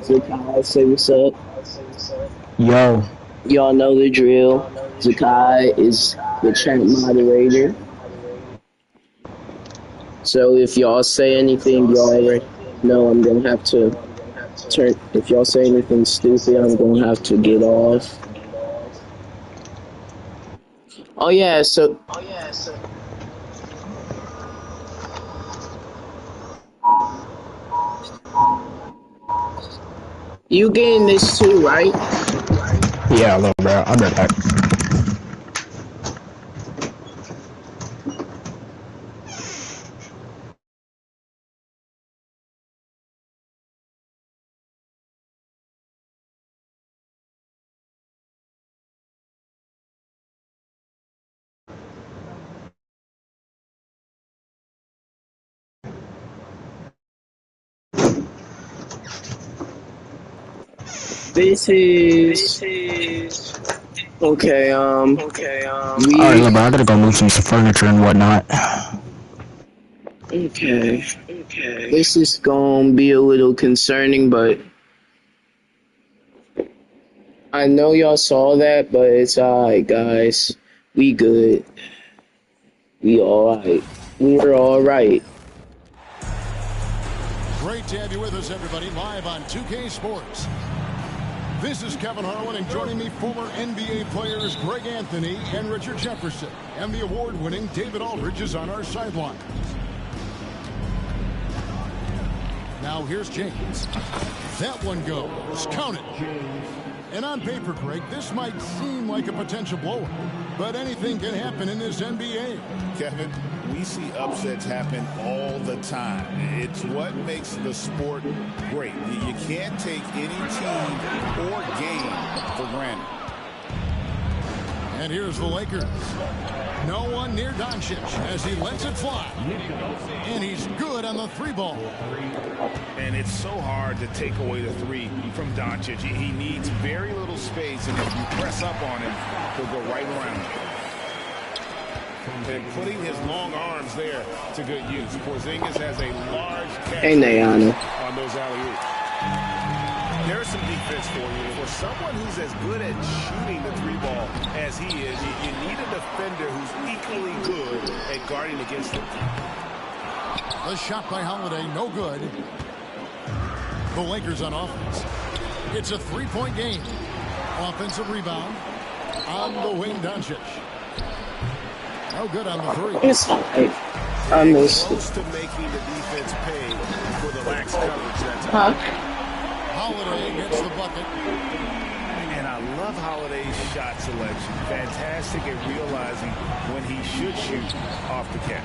Zakai, say what's up. Yo, Y'all know the drill. Zakai is the chat moderator. So if y'all say anything, y'all already know I'm gonna have to turn. If y'all say anything stupid, I'm gonna have to get off. Oh yeah, so you getting this too, right? yeah, little bro. I'll be right back. This is okay. All right, little We bro. I gotta go move some furniture and whatnot. okay. This is gonna be a little concerning, but I know y'all saw that, but it's alright, guys. We good. We alright. We're alright. Great to have you with us, everybody, live on 2K Sports. This is Kevin Harlan, and joining me, former NBA players Greg Anthony and Richard Jefferson. And the award-winning David Aldridge is on our sideline. Now here's James. That one goes. Count it. And on paper, Greg, this might seem like a potential blowout, but anything can happen in this NBA. Kevin, we see upsets happen all the time. It's what makes the sport great. You can't take any team or game for granted. And here's the Lakers. No one near Doncic as he lets it fly. And he's good on the three ball. And it's so hard to take away the three from Doncic. He needs very little space, and if you press up on him, he'll go right around you. And putting his long arms there to good use. Porzingis has a large catch on those alley-oops. There's some defense for you. For someone who's as good at shooting the three ball as he is, you need a defender who's equally good at guarding against him. The shot by Holiday, no good. The Lakers on offense. It's a three-point game. Offensive rebound on the wing, Doncic. No good on the three. It's alright. I missed it. Close to making the defense pay for the lax coverage that time. Holiday gets the bucket. And I love Holiday's shot selection. Fantastic at realizing when he should shoot off the catch.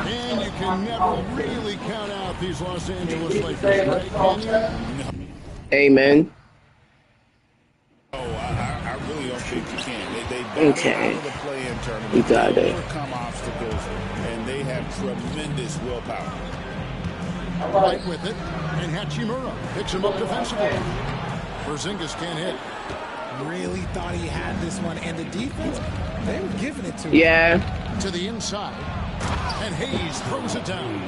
And you can never really count out these Los Angeles Lakers, right? Can you? Amen. Oh, I really don't think you can. They Okay. out of the play-in tournament. You got they it. overcome obstacles, and they have tremendous willpower. Right with it. And Hachimura picks him up defensively. Porzingis can't hit. Really thought he had this one, and the defense, they were giving it to him. Yeah. To the inside. And Hayes throws it down.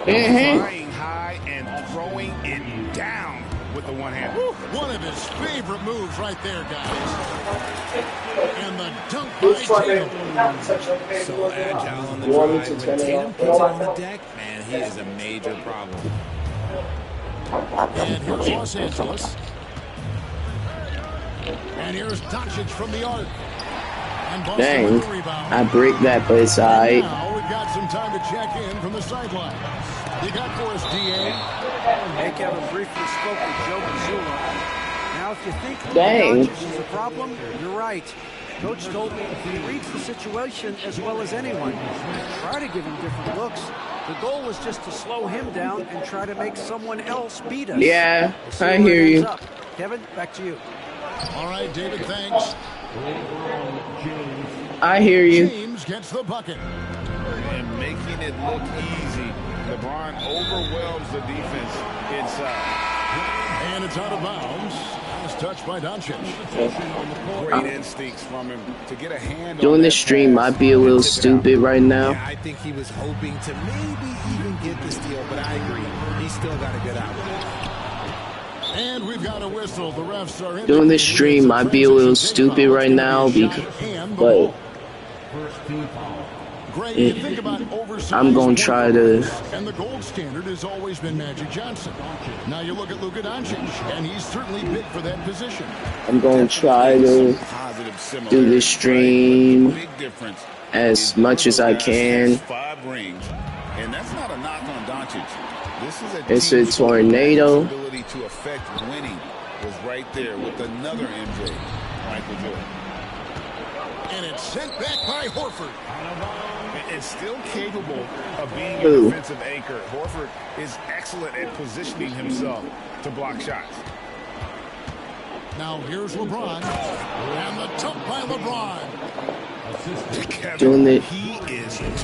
Flying high and throwing it down with the one hand. One of his favorite moves right there, guys. And the dunk by Tatum. So agile on the drive. When Tatum puts it on the deck, man, he is a major problem. And here's Los Angeles. And here's Doncic from the arc. And Boston Dang. with the rebound. I break that, but it's alright. Now we've got some time to check in from the sideline. You got for us, D.A. Hey, Kevin briefly spoke with Joe Mazzulla. Now, if you think Dang. Doncic is a problem, you're right. Coach told me he reads the situation as well as anyone. Try to give him different looks. The goal was just to slow him down and try to make someone else beat us. Yeah, We'll see I where hear it ends you. up. Kevin, back to you. All right, David, thanks. I hear you. James gets the bucket. And making it look easy. LeBron overwhelms the defense inside. And it's out of bounds. Nice touch by Doncic. Great instincts from him to get a hand Doing on this that stream pass might be a little and tip it out. stupid right now. Yeah, I think he was hoping to maybe even get the steal, but I agree. He still got a good outlet. And we've got a whistle. The refs are Doing this stream might be a little stupid right now, but I'm going to try to. And the gold standard has always been Magic Johnson. Now you look at Luka Doncic, and he's certainly big for that position. I'm going to try to do this stream as much as I can. 5 rings, and that's not a knock on Doncic. It's a tornado. Ability to affect winning was right there with another MJ, Michael Jordan. And it's sent back by Horford. It's still capable of being a defensive anchor. Horford is excellent at positioning himself to block shots. Now here's LeBron, and the dunk by LeBron. Doing it.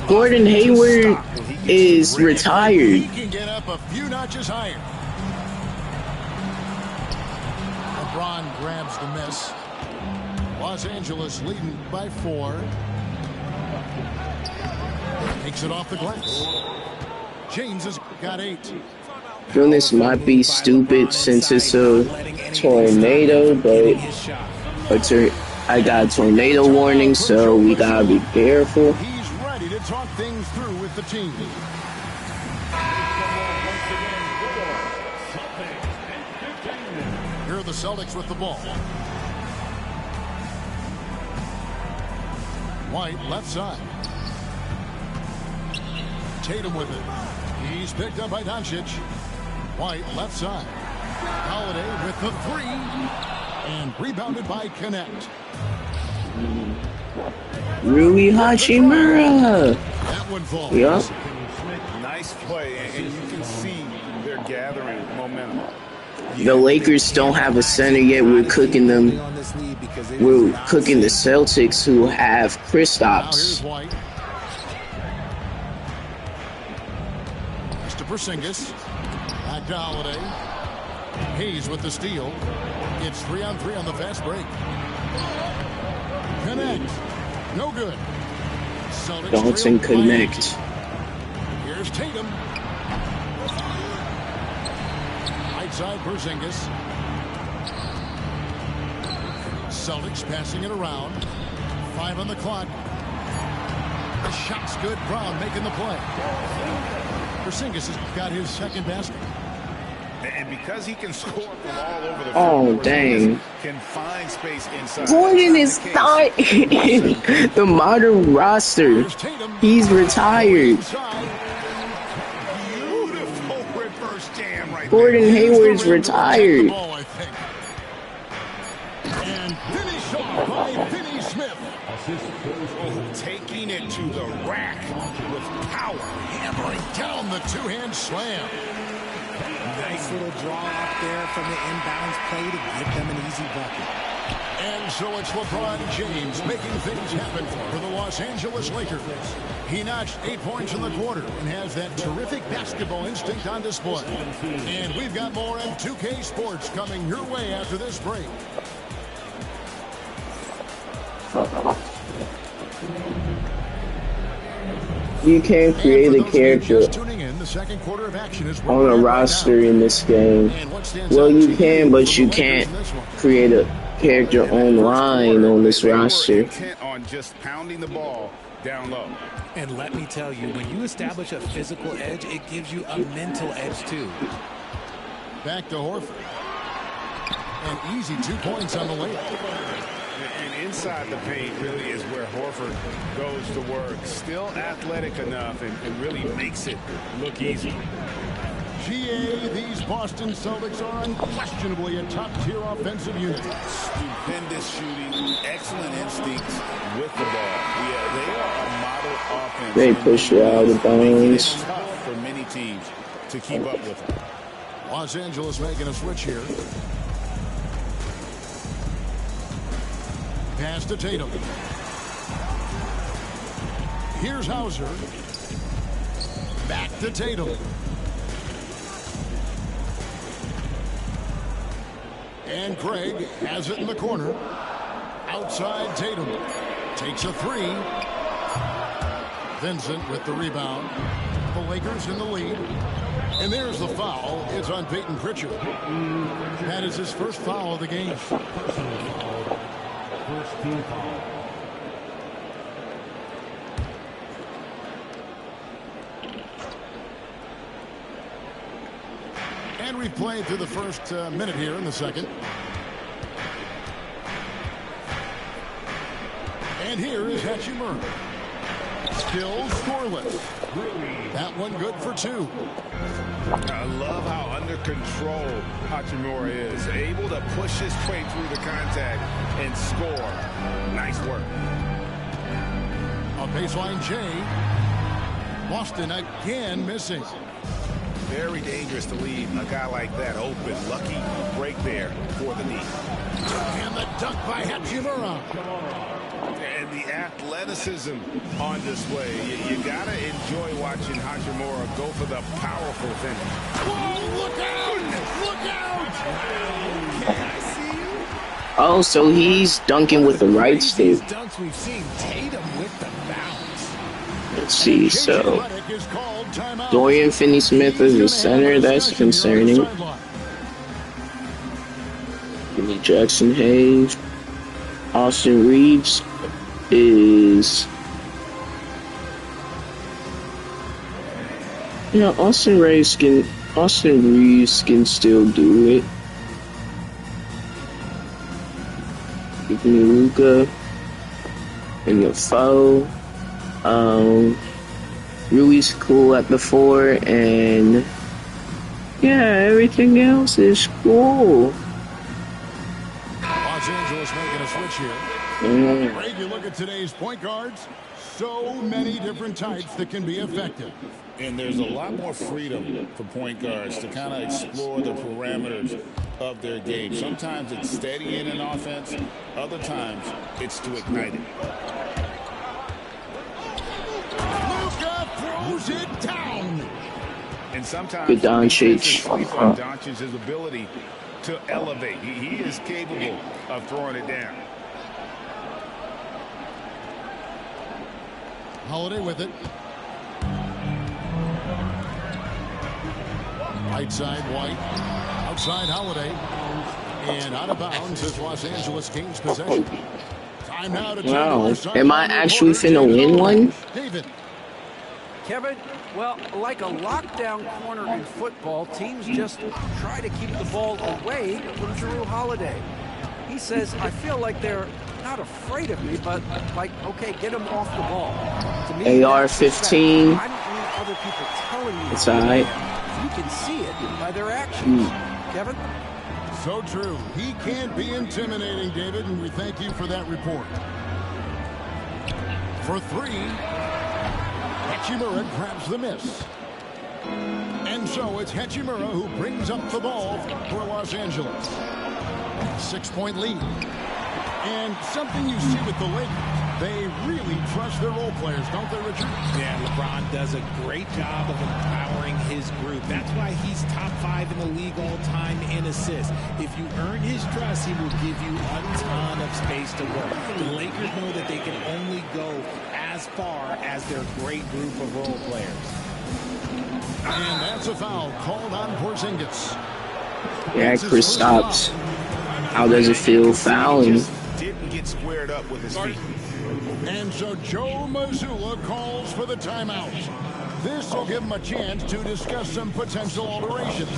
Gordon Hayward is retired. He can get up a few notches higher. LeBron grabs the miss. Los Angeles leading by 4. Takes it off the glass. James has got 8. Doing this might be stupid since it's a tornado, but I got a tornado warning, so we gotta be careful. He's ready to talk things through with the team. Here are the Celtics with the ball. White left side. Tatum with it. He's picked up by Doncic. White left side. Holiday with the 3. And rebounded by Connect. Rui Hachimura. That one falls. Yeah. Nice play, and you can see they're gathering momentum. The Lakers don't have a center yet. We're cooking them. We're cooking the Celtics, who have Kristaps. Mr. Porzingis. Back to Holiday. Hayes with the steal. It's 3-on-3 on the fast break. Connect. No good. Dalton connect. Here's Tatum. Right side Porzingis. Celtics passing it around. 5 on the clock. The shot's good. Brown making the play. Porzingis has got his second basket. And because he can score from all over the Oh, floor, dang. can find space inside. Gordon is not in the modern roster. He's retired. Beautiful reverse jam right Gordon Hayward's retired. And finish off by Finney Smith. Taking it to the rack with power. Hammering down the two-hand slam. Nice little draw up there from the inbounds play to give them an easy bucket. And so it's LeBron James making things happen for the Los Angeles Lakers. He notched 8 points in the quarter and has that terrific basketball instinct on display. And we've got more on 2K Sports coming your way after this break. You can't create a character second quarter of action is on a roster in this game. Well, you can, but you can't create a character online on this roster. On just pounding the ball down low. And let me tell you, when you establish a physical edge, it gives you a mental edge too. Back to Horford. An easy 2 points on the layup. And inside the paint really is where Horford goes to work. Still athletic enough and really makes it look easy. GA, these Boston Celtics are unquestionably a top-tier offensive unit. Stupendous shooting, excellent instincts with the ball. Yeah, they are a model offense. They push you out of bounds. It's tough for many teams to keep up with them. Los Angeles making a switch here. Pass to Tatum. Here's Hauser. Back to Tatum. And Craig has it in the corner. Outside Tatum. Takes a 3. Vincent with the rebound. The Lakers in the lead. And there's the foul. It's on Peyton Pritchard. That is his first foul of the game. First team foul. And we've played through the first minute here in the second. And here is Hachimura. Still scoreless. That one good for 2. I love how under control Hachimura is. Able to push his way through the contact and score. Nice work. A baseline J. Boston again missing. Very dangerous to leave a guy like that open. Lucky break there for the knee. And the dunk by Hachimura. And the athleticism on display. You got to enjoy watching Hachimura go for the powerful finish. Whoa, look out! Look out! I see you. Oh, so he's dunking with the right stick. Dunks we've seen Tatum with the bounce. Let's see, so Dorian Finney-Smith is the center. That's concerning. Jimmy Jackson Hayes. Austin Reeves is... Austin Reeves can still do it. Give me Luka and the foe. Rui's cool at the 4, and yeah, everything else is cool. Los Angeles making a switch here. Great, you look at today's point guards. So many different types that can be effective. And there's a lot more freedom for point guards to kind of explore the parameters of their game. Sometimes it's steadying an offense. Other times it's to ignite it. Luka throws it down. And sometimes Good Doncic. Doncic's ability to elevate. He is capable of throwing it down. Holiday with it. Right side, White. Outside, Holiday. And out of bounds is Los Angeles Kings possession. Time now to wow. Am I actually finna win one? David. Kevin, well, like a lockdown corner in football, teams just try to keep the ball away from Jrue Holiday. He says, I feel like they're not afraid of me, but like, okay, get him off the ball. To me, AR-15. I don't need other people telling me. It's all right. You can see it by their actions. Kevin? So true. He can't be intimidating, David, and we thank you for that report. For 3, Hachimura grabs the miss. And so it's Hachimura who brings up the ball for Los Angeles. 6-point lead. And something you see with the Lakers, they really trust their role players, don't they, Richard? Yeah, LeBron does a great job of empowering his group. That's why he's top 5 in the league all time in assists. If you earn his trust, he will give you a ton of space to work. The Lakers know that they can only go as far as their great group of role players. And that's a foul called on Porzingis. Yeah, Kristaps. How does it feel fouling? Didn't get squared up with his feet. And so Joe Mazzulla calls for the timeout. This will give him a chance to discuss some potential alterations.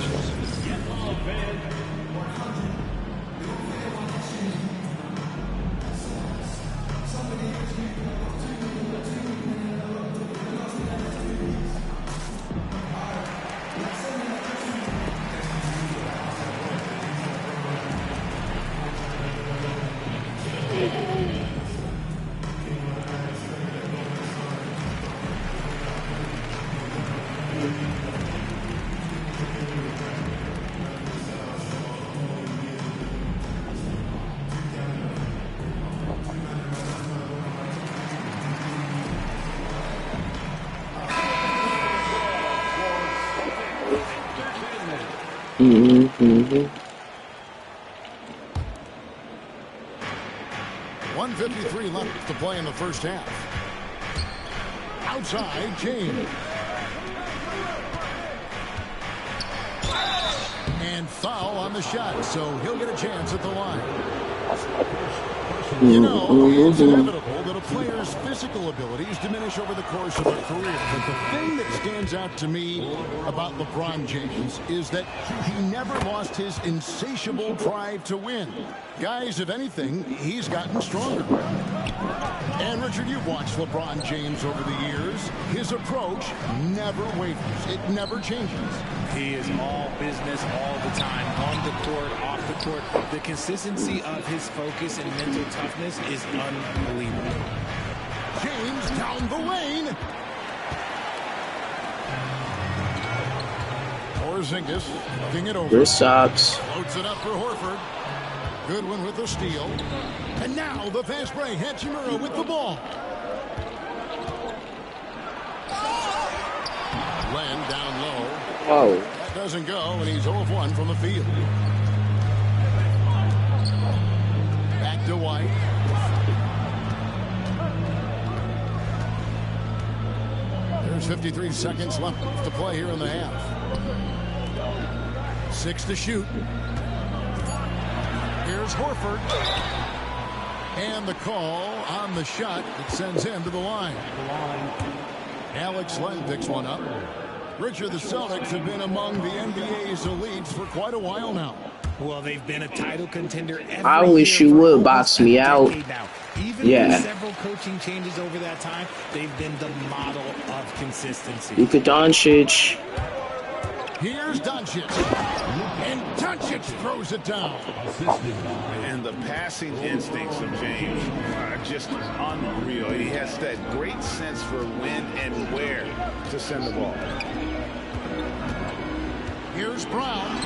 Mm-hmm. 1:53 left to play in the first half. Outside, James. And foul on the shot, so he'll get a chance at the line. You know, it's inevitable that a player's physical abilities diminish over the course of a career. But the thing that stands out to me about LeBron James is that he never lost his insatiable drive to win. Guys, if anything, he's gotten stronger. And Richard, you've watched LeBron James over the years. His approach never wavers. It never changes. He is all business all the time, on the court, off the court. The consistency of his focus and mental toughness is unbelievable. James down the lane. Porzingis looking it over. This sucks. Floats it up for Horford. Goodwin with the steal. And now the fast break. Hachimura with the ball. Len down low. Oh. That doesn't go, and he's 0 of 1 from the field. Back to White. There's 53 seconds left to play here in the half. 6 to shoot. Here's Horford. And the call on the shot that sends him to the line. Alex Len picks one up. Richard, the Celtics have been among the NBA's elites for quite a while now. Well, they've been a title contender every I wish you would box me out. Even Yeah. with several coaching changes over that time, they've been the model of consistency. Luka Doncic. Here's Doncic. And Doncic throws it down. And the passing instincts of James are just unreal. He has that great sense for when and where to send the ball. Here's Brown.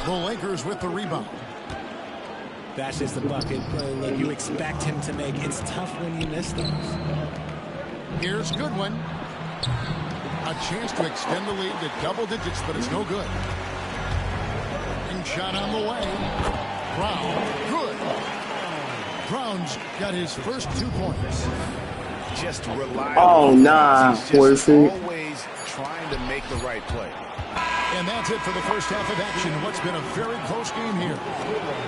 The Lakers with the rebound. That's just the bucket look you expect him to make. It's tough when you miss those. Here's Goodwin. A chance to extend the lead to double digits, but it's no good. And shot on the way. Brown, good. Brown's got his first 2 points. Just reliable. Oh, nah, He's just Horford. always trying to make the right play. And that's it for the first half of action. What's been a very close game here.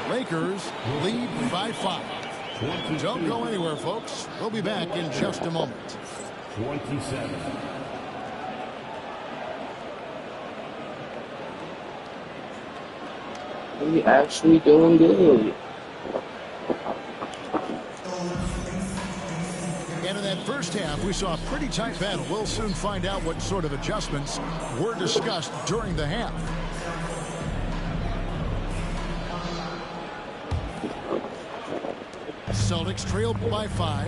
Lakers lead by 5. Don't go anywhere, folks. We'll be back in just a moment. 27. We actually doing good. And in that first half, we saw a pretty tight battle. We'll soon find out what sort of adjustments were discussed during the half. Celtics trailed by 5.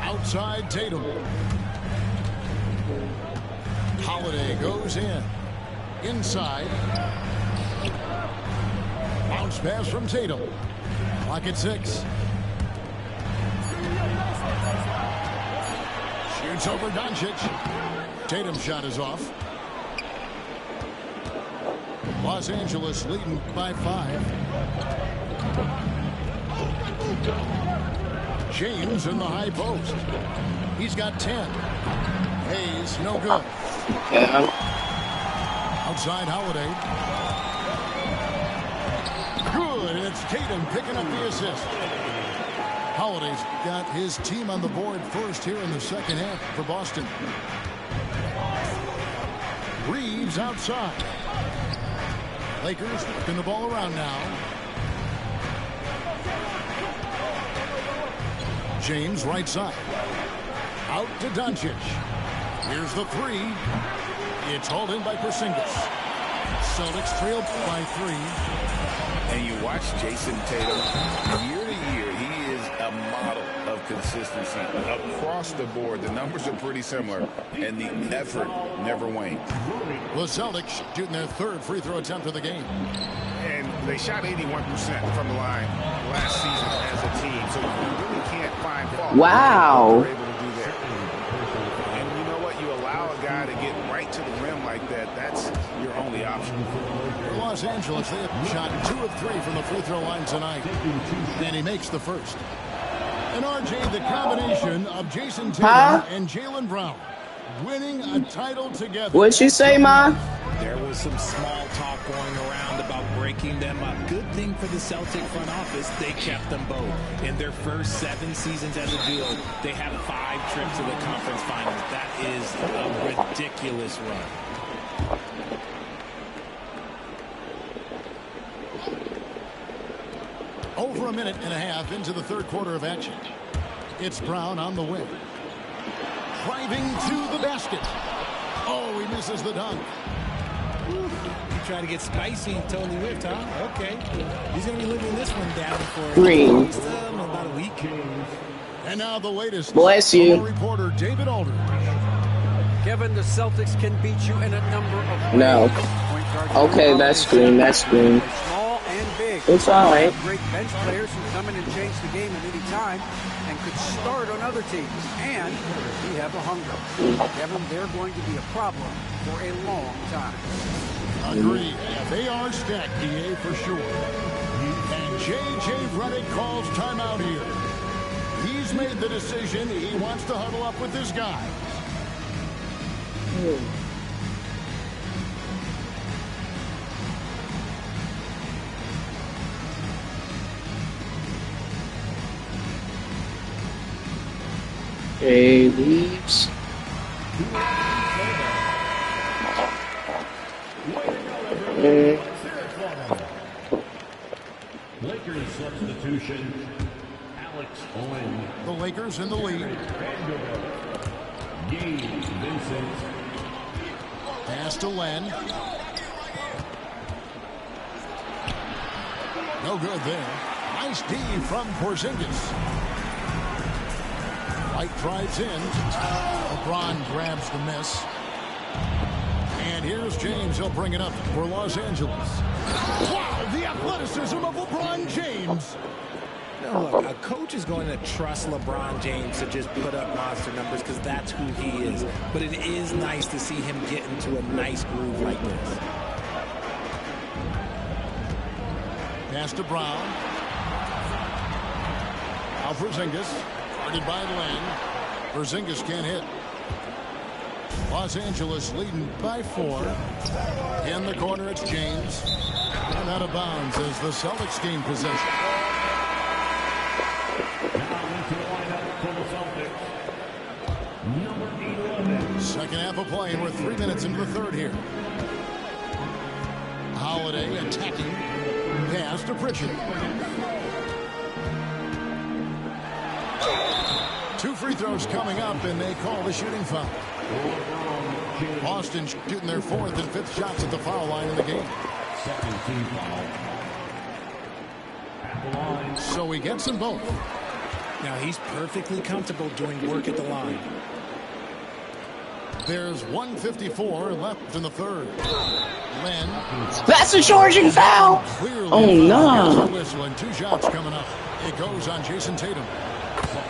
Outside Tatum. Holiday goes in. Inside. Bounce pass from Tatum. Clock at 6. Shoots over Doncic. Tatum's shot is off. Los Angeles leading by 5. James in the high post. He's got 10. Hayes, no good. Yeah. Outside Holiday. Good, and it's Tatum picking up the assist. Holiday's got his team on the board first here in the second half for Boston. Reeves outside. Lakers working the ball around now. James right side. Out to Doncic. Here's the 3. It's hauled in by Porzingis. Celtics trailed by 3. And you watch Jason Tatum, year to year, he is a model of consistency. Across the board, the numbers are pretty similar, and the effort never wanes. The Celtics shooting their 3rd free throw attempt of the game. And they shot 81% from the line last season as a team, so you really can't find fault. Wow. They're able to do that. And you know what? You allow a guy to get right to the rim like that, that's your only option. For Los Angeles, they have shot 2 of 3 from the free throw line tonight. And he makes the first. And RJ, the combination of Jason Tatum and Jaylen Brown. winning a title together. What'd you say, Ma? There was some small talk going around about breaking them up. Good thing for the Celtic front office, they kept them both. In their first 7 seasons as a duo, they have 5 trips to the conference finals. That is a ridiculous run. Over a minute and a half into the third quarter of action. It's Brown on the wing. Driving to the basket. Oh, he misses the dunk. You try to get spicy, totally whipped, huh? Okay. He's going to be living this one down for Green. About a week. And now the latest. Bless you. Reporter David Aldridge. Kevin, the Celtics can beat you in a number of ways. No. Okay, that's green. That's green. Small and big. It's all right. Great bench players who come in and change the game at any time and could start on other teams. And we have a hunger. Kevin, they're going to be a problem for a long time. Agreed. Yeah, they are stacked, DA, for sure. And J.J. Redick calls timeout here. He's made the decision. He wants to huddle up with his guys. Okay, leaves. Lakers substitution, Alex Owen. The Lakers in the lead. Gabe Vincent. Pass to Len. No good there. Nice D from Porzingis. White drives in. LeBron grabs the miss. And here's James. He'll bring it up for Los Angeles. Wow, the athleticism of LeBron James. No, look, a coach is going to trust LeBron James to just put up monster numbers because that's who he is. But it is nice to see him get into a nice groove like this. Pass to Brown. Now Porzingis. Guarded by Len. Porzingis can't hit. Los Angeles leading by 4. In the corner, it's James. And out of bounds as the Celtics gain possession. Second half of play, and we're 3 minutes into the third here. Holiday attacking. Pass to Pritchard. 2 free throws coming up, and they call the shooting foul. Boston shooting their 4th and 5th shots at the foul line in the game. Second team foul. At the line. So he gets them both. Now he's perfectly comfortable doing work at the line. There's 1:54 left in the third. Len. That's a charging foul. Oh no. Whistle and 2 shots coming up. It goes on Jason Tatum.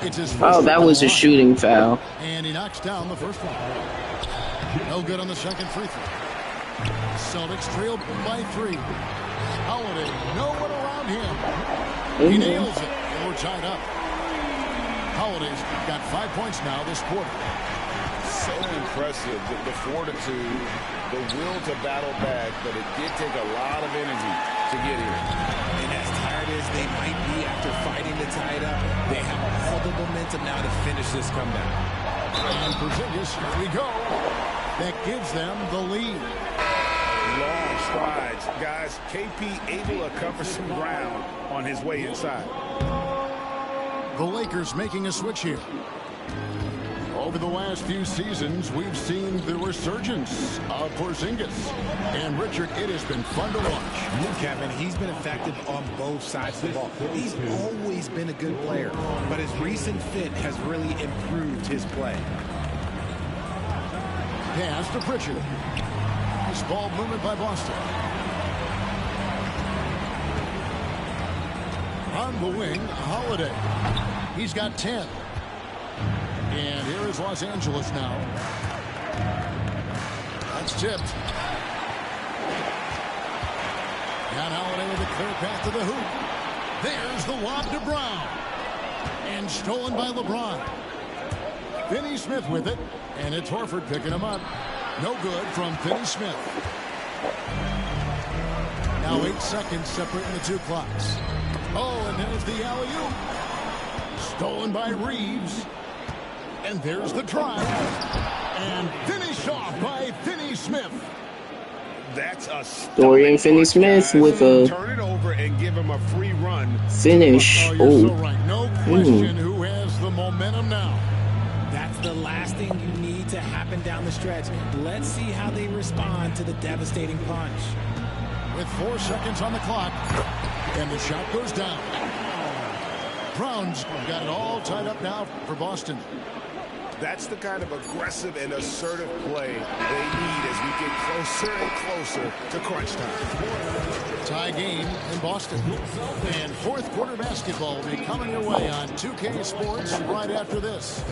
It's his first. Oh, that was a shooting foul. And he knocks down the first one. No good on the second free throw. Celtics trail by 3. Holiday, no one around him. He nails it, and we're tied up. Holiday's got 5 points now this quarter. So impressive, the fortitude, the will to battle back, but it did take a lot of energy to get here. And as tired as they might be after fighting to tie it up, they have all the momentum now to finish this comeback. And Porzingis, here we go. That gives them the lead. Long strides. Guys, KP able to cover some ground on his way inside. The Lakers making a switch here. Over the last few seasons, we've seen the resurgence of Porzingis. And Richard, it has been fun to watch. Kevin, he's been effective on both sides of the ball. He's always been a good player, but his recent fit has really improved his play. Pass to Pritchard. Nice ball movement by Boston. On the wing, Holiday. He's got 10. And here is Los Angeles now. That's tipped. And Holiday with a clear path to the hoop. There's the lob to Brown. And stolen by LeBron. Finney Smith with it, and it's Horford picking him up. No good from Finney Smith. Now 8 seconds separating the two clocks. Oh, and there's the alley-oop. Stolen by Reeves. And there's the drive. And finished off by Finney Smith. That's a Dorian Finney-Smith with a turn it over and give him a free run. finish. Oh, you're so Oh, right. No question who has the momentum now. That's the last thing you need to happen down the stretch. Let's see how they respond to the devastating punch. With 4 seconds on the clock, and the shot goes down. Brown's got it all tied up now for Boston. That's the kind of aggressive and assertive play they need as we get closer and closer to crunch time. Tie game in Boston. And fourth quarter basketball will be coming your way on 2K Sports right after this.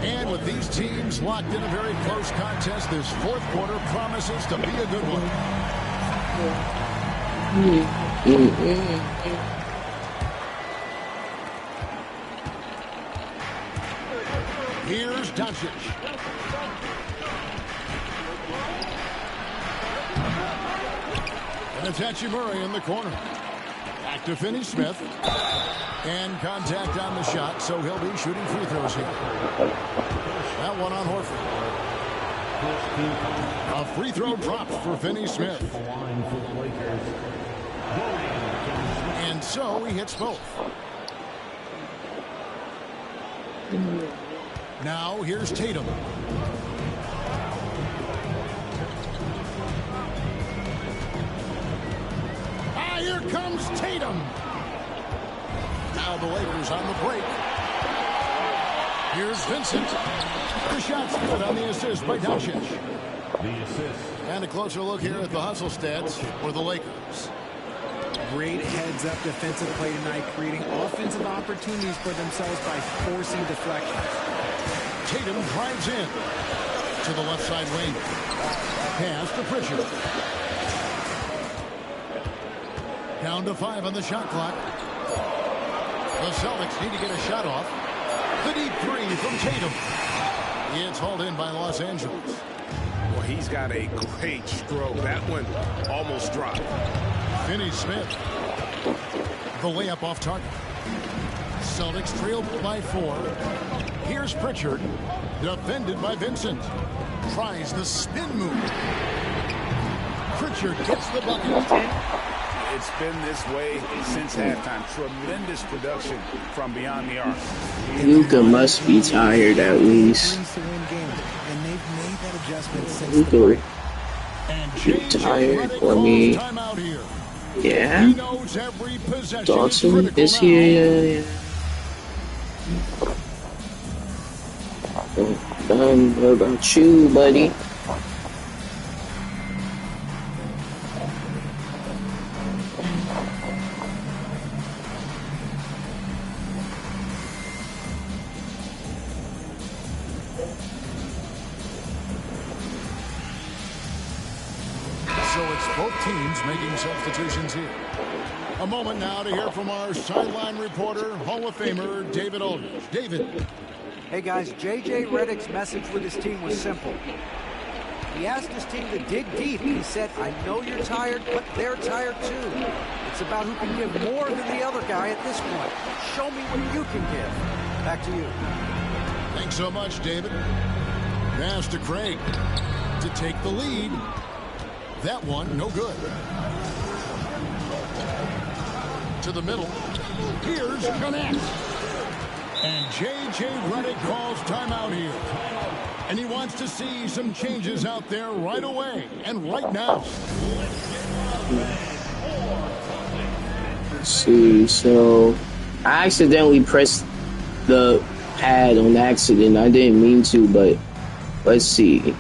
And with these teams locked in a very close contest, this fourth quarter promises to be a good one. Here's Doncic. And it's Hachimura in the corner. Back to Finney Smith. And contact on the shot, so he'll be shooting free throws here. That one on Horford. A free throw dropped for Finney Smith. And so he hits both. Now here's Tatum. Ah, here comes Tatum. Now the Lakers on the break. Here's Vincent. The shot's good on the assist by Doncic. The assist. And a closer look here at the hustle stats for the Lakers. Great heads-up defensive play tonight, creating offensive opportunities for themselves by forcing deflections. Tatum drives in to the left side wing. Pass to Pritchard. Down to 5 on the shot clock. The Celtics need to get a shot off. The deep three from Tatum. It's hauled in by Los Angeles. Well, he's got a great stroke. That one almost dropped. Finney Smith. The layup off target. Celtics trail by 4. Here's Pritchard. Defended by Vincent. Tries the spin move. Pritchard gets the bucket. It's been this way since halftime. Tremendous production from beyond the arc. Luka must be tired at least. And they've made that adjustment since Luka And be tired for me. Yeah. Dawson is here. What about you, buddy? So it's both teams making substitutions here. A moment now to hear from our sideline reporter, Hall of Famer David Aldridge. David. Hey guys, J.J. Redick's message with his team was simple. He asked his team to dig deep. He said, I know you're tired, but they're tired too. It's about who can give more than the other guy at this point. Show me what you can give. Back to you. Thanks so much, David. Pass to Craig to take the lead. That one, no good. To the middle. Here's Connect. And J.J. Redick calls timeout here. And he wants to see some changes out there right away and right now. Let's see, so I accidentally pressed the pad on accident. I didn't mean to, but let's see.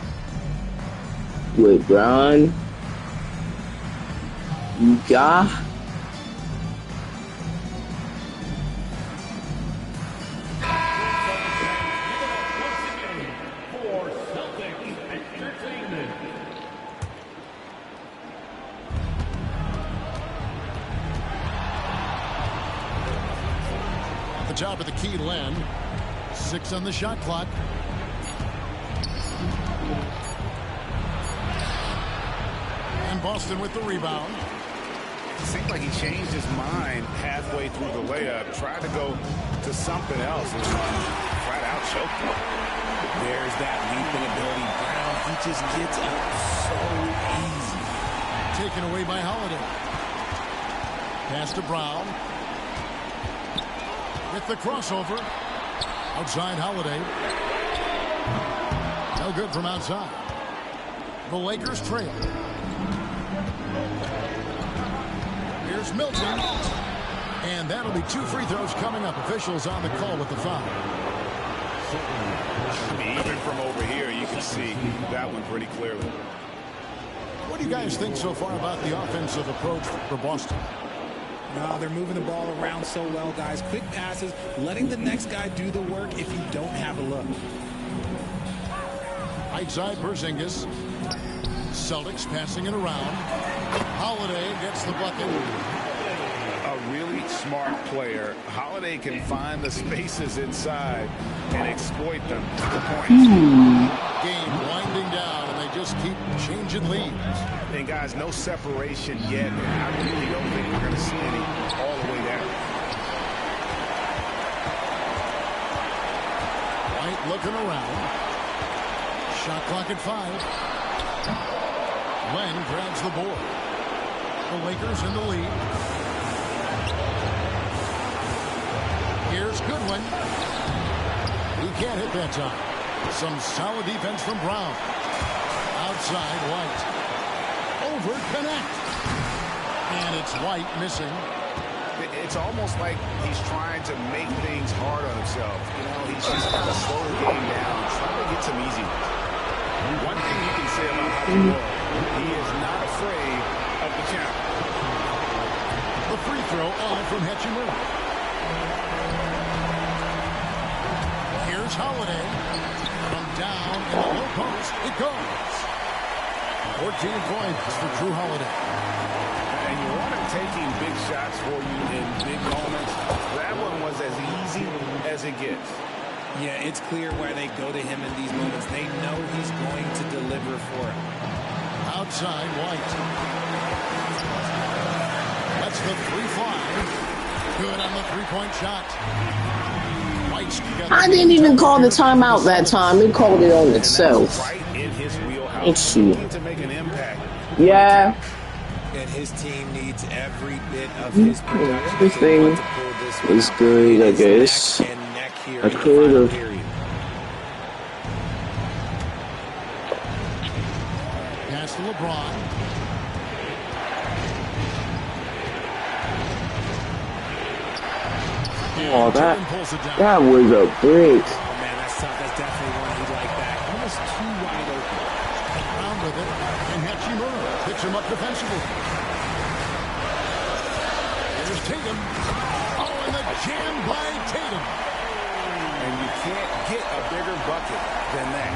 With Brown, Gah. top of the key, Len. 6 on the shot clock. And Boston with the rebound. It seemed like he changed his mind halfway through the layup, tried to go to something else, and flat out choked him. There's that leaping ability. Brown, he just gets up so easy. Taken away by Holiday. Pass to Brown. With the crossover. Outside Holiday. No good from outside. The Lakers trail. Here's Milton. And that'll be 2 free throws coming up. Officials on the call with the foul. Even from over here, you can see that one pretty clearly. What do you guys think so far about the offensive approach for Boston? No, they're moving the ball around so well, guys. Quick passes, letting the next guy do the work if you don't have a look. Right side, Porzingis. Celtics passing it around. Holiday gets the bucket. A really smart player. Holiday can find the spaces inside and exploit them to the point. Game winding down, and they just keep changing leads. And guys, no separation yet. I really don't think we're going to see any all the way down. White looking around. Shot clock at 5. Len grabs the board. The Lakers in the lead. Here's Goodwin. He can't hit that time. Some solid defense from Brown. Outside, White. Over connect. And it's White missing. It's almost like he's trying to make things hard on himself. You know, he's just got to slow the game down, try to get some easy ones. One thing you can say about Hachimura, he is not afraid of the challenge. The free throw on from Hachimura. Here's Holiday. From down in the low post, it goes. 14 points for Drew Holiday. And you want him taking big shots for you in big moments. That one was as easy as it gets. Yeah, it's clear why they go to him in these moments. They know he's going to deliver for them. Outside, White. That's the 3 fly. Good on the 3-point shot. White's together. I didn't even call the timeout that time. It called it on itself. Right in his wheelhouse. Let's see. To make an impact. Yeah. And his team needs every bit of his production. Everything is good, I guess. I could have. Pass to LeBron. Oh, that was a brick. Oh, man, that's tough. That's definitely one he'd like back. Almost too wide open. Around with it. And Hachimura picks him up defensively. Here's Tatum. Oh, and the jam by Tatum. And you can't get a bigger bucket than that.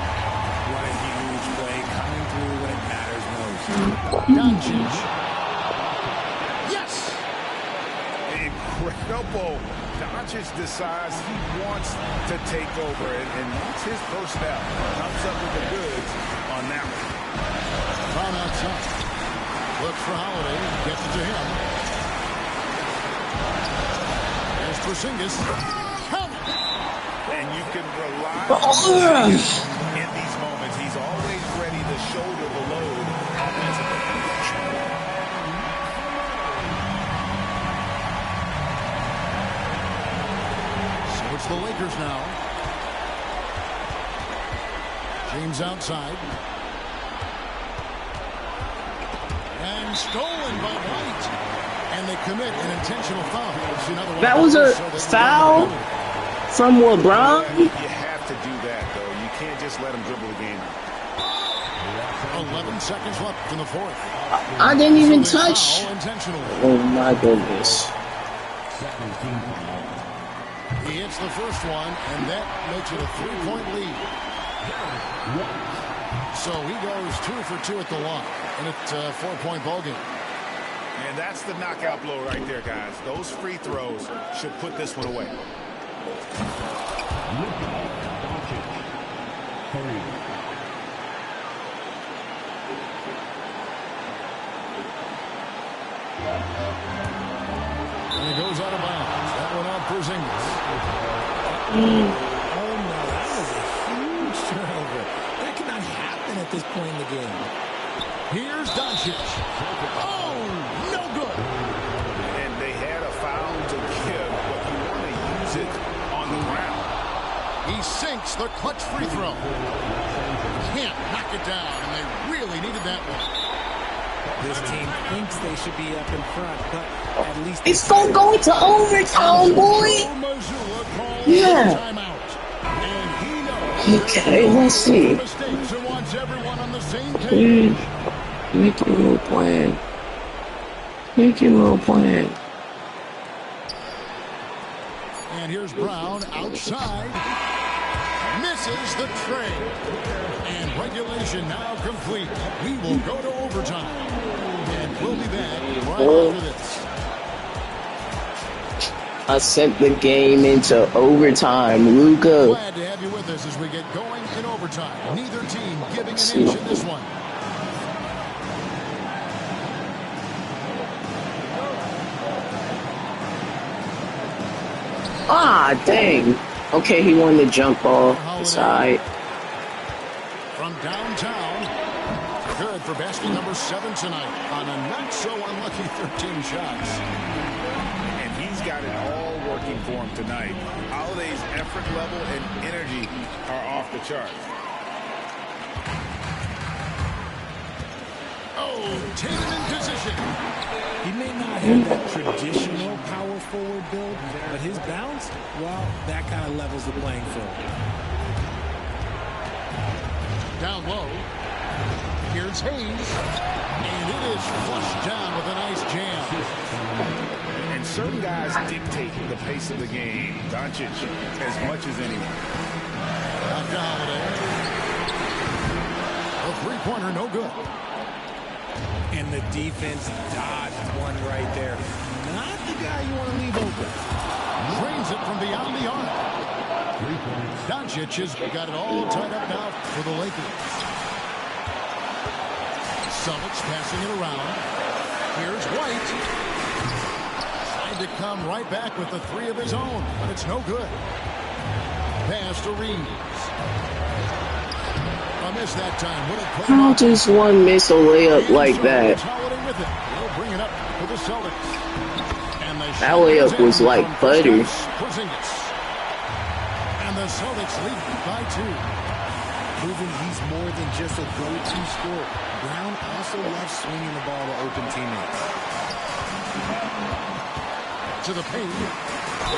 What a huge play coming through when it matters most. Doncic. Yes! Incredible. Doncic decides he wants to take over, and that's his personnel. Comes up with the goods on that one. Brown outside. Looks for Holiday. Gets it to him. There's Porzingis. And you can rely on in these moments. He's always ready to shoulder the load offensively. So it's the Lakers now. James outside. And stolen by White. And they commit an intentional foul. That was a foul from LeBron? You have to do that, though. You can't just let him dribble the game. 11 seconds left in the fourth. I didn't even touch. Oh my goodness. He hits the first one, and that makes it a 3-point lead. So he goes 2 for 2 at the line, and it's a 4-point ball game. And that's the knockout blow right there, guys. Those free throws should put this one away. Luka Doncic. 3. And he goes out of bounds. That one out for Porzingis. Oh, no, that was a huge turnover. That cannot happen at this point in the game. Here's Doncic. Oh, no good. And they had a foul to give, but you want to use it on the ground. He sinks the clutch free throw. Can't knock it down, and they really needed that one. This team thinks they should be up in front, but at least It's gonna go into overtime, boy. Mazzulla calls Yeah. timeout. And he knows Okay, let's see. mistakes and wants everyone on the same page. Make your little plan. Make your little plan. And here's Brown outside. Misses the trade. And regulation now complete. We will go to overtime. And we'll be back right after this. I sent the game into overtime, Luka. Glad to have you with us as we get going in overtime. Neither team giving an inch in this one. Ah, dang. Okay, he won the jump ball. It's alright. From downtown. Good for basket number 7 tonight on a not so unlucky 13 shots. And he's got it all working for him tonight. Holiday's effort level and energy are off the charts. Oh, Tatum in position. he may not have that traditional power forward build, but his bounce, well, that kind of levels the playing field. Down low. Here's Hayes. And it is flushed down with a nice jam. And certain guys dictate the pace of the game. Doncic as much as anyone. Back to Holiday. A three-pointer, no good. And the defense dodged one right there. Not the guy you want to leave open. Drains it from beyond the arc. 3 points. Doncic has got it all tied up now for the Lakers. Celtics passing it around. Here's White. Trying to come right back with the 3 of his own, but it's no good. Pass to Reeves. A miss that time. Would have put him How up. does one miss a layup like that? Holiday with it. They'll bring it up for the Celtics. And the That layup was like butter. Porzingis. And the Celtics lead by 2. Proving he's more than just a go-to scorer. Brown also loves swinging the ball to open teammates. To the paint.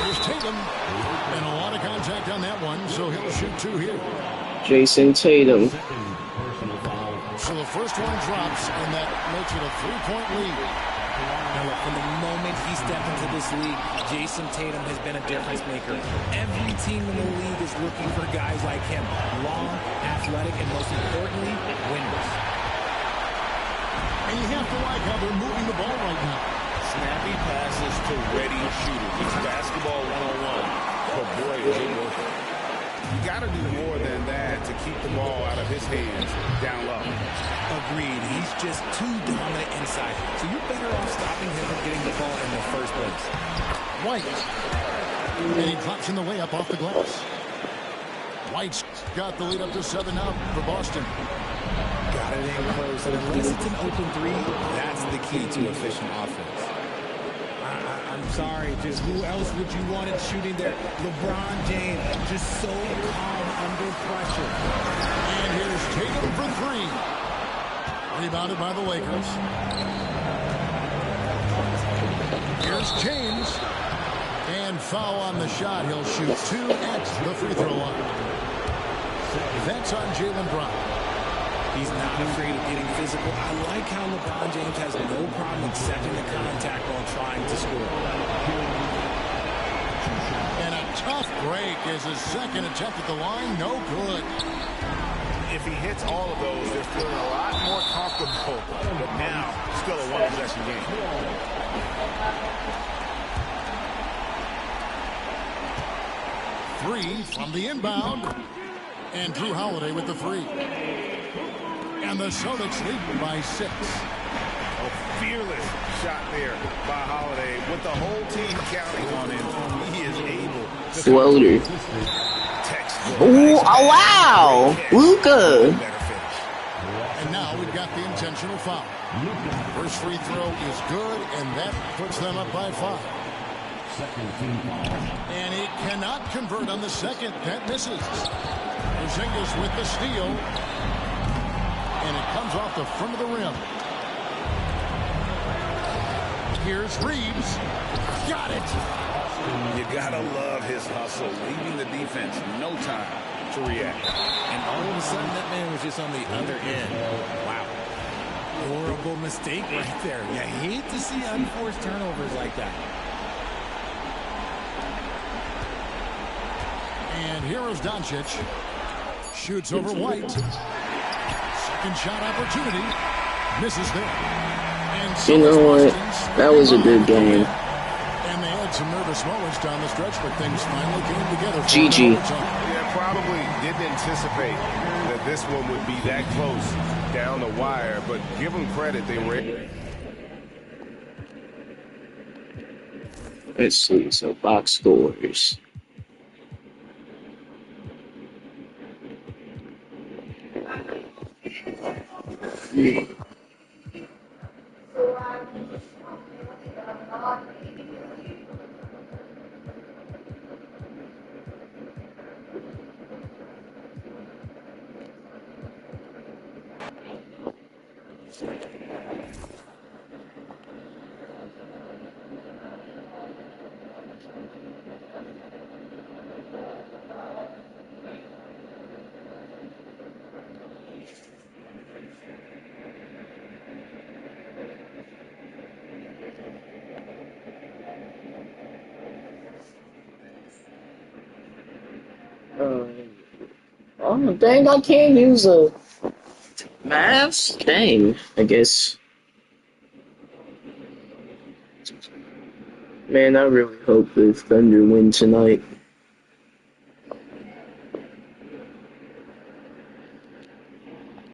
There's Tatum. And a lot of contact on that one, so he'll shoot 2 here. Jason Tatum. Second personal foul. So the first one drops, and that makes it a 3-point lead. Now look, from the moment he stepped into this league, Jason Tatum has been a difference maker. Every team in the league is looking for guys like him. Long, athletic, and most importantly, winners. And you have to like how they're moving the ball right now. Snappy passes to ready shooters. It's basketball 101. But boy, is it working. You got to do more than that to keep the ball out of his hands down low. Agreed. He's just too dominant inside. So you're better off stopping him from getting the ball in the first place. White. And he drops in the way up off the glass. White's got the lead up to 7 now for Boston. Got it in close. And unless it's an open 3, that's the key to efficient offense. I'm sorry, just who else would you want it shooting there? LeBron James, just so calm under pressure. And here's Tatum for 3. Rebounded by the Lakers. Here's James. And foul on the shot. He'll shoot 2 at the free throw line. That's on Jaylen Brown. He's not afraid of getting physical. I like how LeBron James has no problem accepting the contact while trying to score. And a tough break is his second attempt at the line. No good. If he hits all of those, they're feeling a lot more comfortable. But now, still a one-possession game. three from the inbound. And Drew Holiday with the three. And the Celtics lead by 6. A fearless shot there by Holiday with the whole team counting on him. He is able to Floater. Ooh, oh wow! Luka! And now we've got the intentional foul. First free throw is good, and that puts them up by 5. And he cannot convert on the second. That misses. Porzingis with the steal. And it comes off the front of the rim. Here's Reeves. Got it. You gotta love his hustle, leaving the defense no time to react. And all of a sudden, that man was just on the other end. Wow. Horrible mistake right there. You hate to see unforced turnovers like that. And here is Doncic. Shoots over White. Second shot opportunity. Misses there. And You know what? That was a good game. And they had some nervous moments down the stretch, but things finally came together. GG. Yeah, probably didn't anticipate that this one would be that close down the wire, but give them credit, they were. Let's see, so box scores. Oh, dang, I can't use a Mavs? Dang, I guess. Man, I really hope the Thunder win tonight.